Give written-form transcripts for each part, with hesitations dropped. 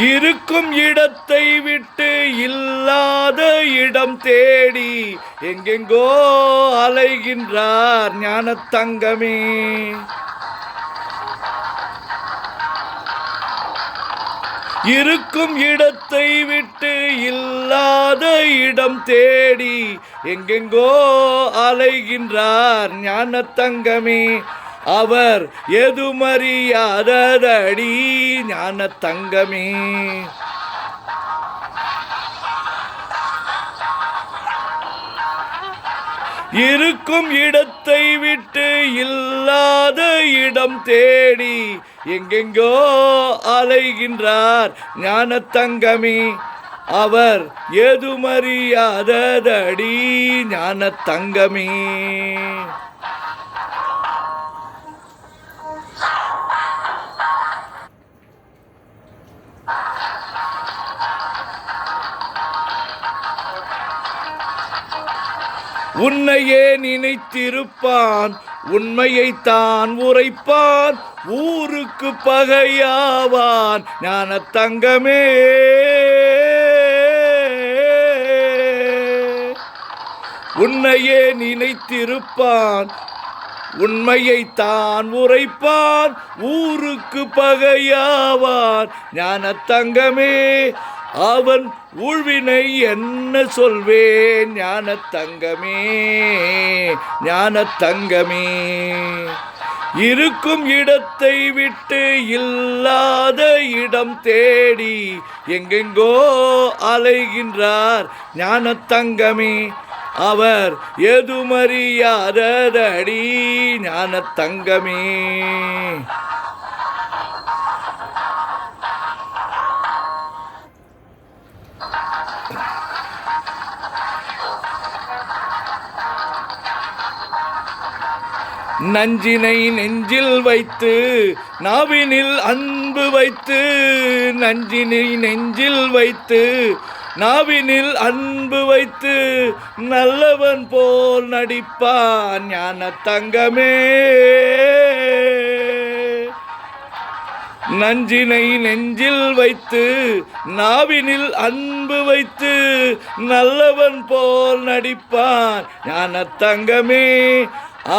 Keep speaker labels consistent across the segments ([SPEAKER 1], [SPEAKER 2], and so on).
[SPEAKER 1] இருக்கும் இடத்தை விட்டு இல்லாத இடம் தேடி எங்கெங்கோ அலைகின்றார் ஞானத்தங்கமே. இருக்கும் இடத்தை விட்டு இல்லாத இடம் தேடி எங்கெங்கோ அலைகின்றார் ஞானத்தங்கமே. அவர் எதுமறியாதடி ஞானத்தங்கமே. இருக்கும் இடத்தை விட்டு இல்லாத இடம் தேடி எங்கெங்கோ அலைகின்றார் ஞானத்தங்கமே. அவர் எதுமறியாதடி ஞானத்தங்கமே. உன்னையே நினைத்திருப்பான், உண்மையைத்தான் உரைப்பான், ஊருக்கு பகையாவான் ஞானத்தங்கமே. உன்னையே நினைத்திருப்பான், உண்மையைத்தான் உரைப்பான், ஊருக்கு பகையாவான் ஞானத்தங்கமே. அவன் ஊழ்வினை என்ன சொல்வேன் ஞானத்தங்கமே. ஞானத்தங்கமே. இருக்கும் இடத்தை விட்டு இல்லாத இடம் தேடி எங்கெங்கோ அலைகின்றார் ஞானத்தங்கமே. அவர் எதுமறியாதடி ஞானத்தங்கமே. நஞ்சினை நெஞ்சில் வைத்து நாவினில் அன்பு வைத்து, நஞ்சினை நெஞ்சில் வைத்து நாவினில் அன்பு வைத்து, நல்லவன் போல் நடிப்பான் ஞானத்தங்கமே. நஞ்சினை நெஞ்சில் வைத்து நாவினில் அன்பு வைத்து, நல்லவன் போல் நடிப்பான் ஞானத்தங்கமே.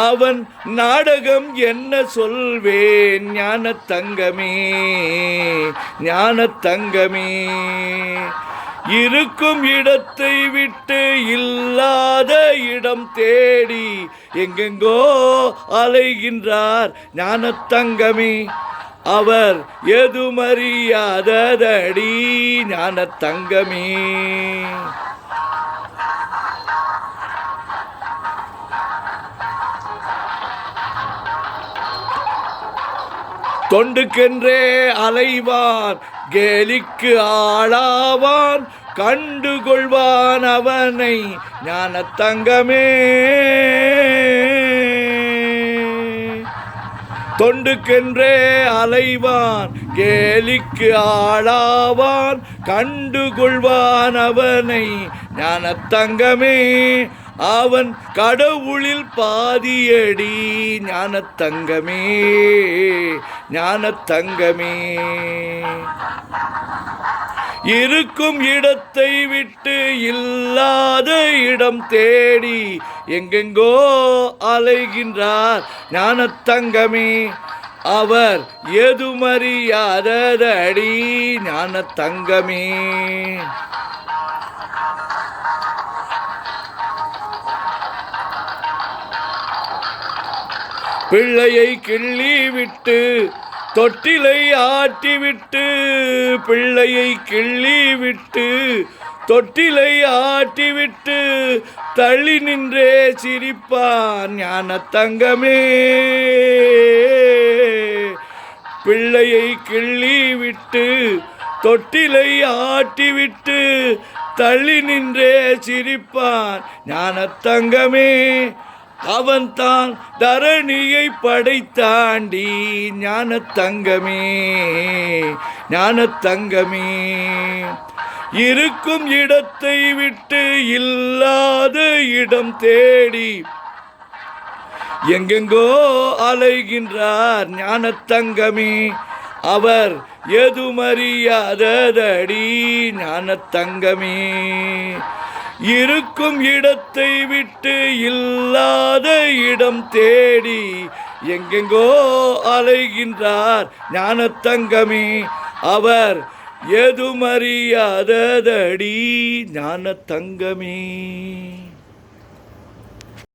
[SPEAKER 1] அவன் நாடகம் என்ன சொல்வேன் ஞானத்தங்கமே. ஞானத்தங்கமே. இருக்கும் இடத்தை விட்டு இல்லாத இடம் தேடி எங்கெங்கோ அலைகின்றார் ஞானத்தங்கமே. அவர் எதுமறியாதடி ஞானத்தங்கமே. தொண்டுக்கென்றே அலைவான், கேலிக்கு ஆளாவான், கண்டுகொள்வான் அவனை ஞானத்தங்கமே. தொண்டுக்கென்றே அலைவான், கேலிக்கு ஆளாவான், கண்டுகொள்வான் அவனை ஞானத்தங்கமே. அவன் கடவுளில் பாதியடி ஞானத்தங்கமே. ஞானத்தங்கமே. இருக்கும் இடத்தை விட்டு இல்லாத இடம் தேடி எங்கெங்கோ அலைகின்றார் ஞானத்தங்கமே. அவர் எதுமறியாதடி ஞானத்தங்கமே. பிள்ளையை கிள்ளி விட்டு தொட்டிலை ஆட்டிவிட்டு, பிள்ளையை கிள்ளி விட்டு தொட்டிலை ஆட்டிவிட்டு, தள்ளி நின்றே சிரிப்பான் ஞானத்தங்கமே. பிள்ளையை கிள்ளி விட்டு தொட்டிலை ஆட்டிவிட்டு, தள்ளி நின்றே சிரிப்பான் ஞானத்தங்கமே. அவன் தான் தரணியை படைத்தாண்டி ஞானத்தங்கமே. ஞானத்தங்கமே. இருக்கும் இடத்தை விட்டு இல்லாத இடம் தேடி எங்கெங்கோ அலைகின்றார் ஞானத்தங்கமே. அவர் எதுமறியாததடி ஞானத்தங்கமே. இருக்கும் இடத்தை விட்டு இல்லாத இடம் தேடி எங்கெங்கோ அலைகின்றார் ஞானத்தங்கமே. அவர் எதுமறியாததடி ஞானத்தங்கமே.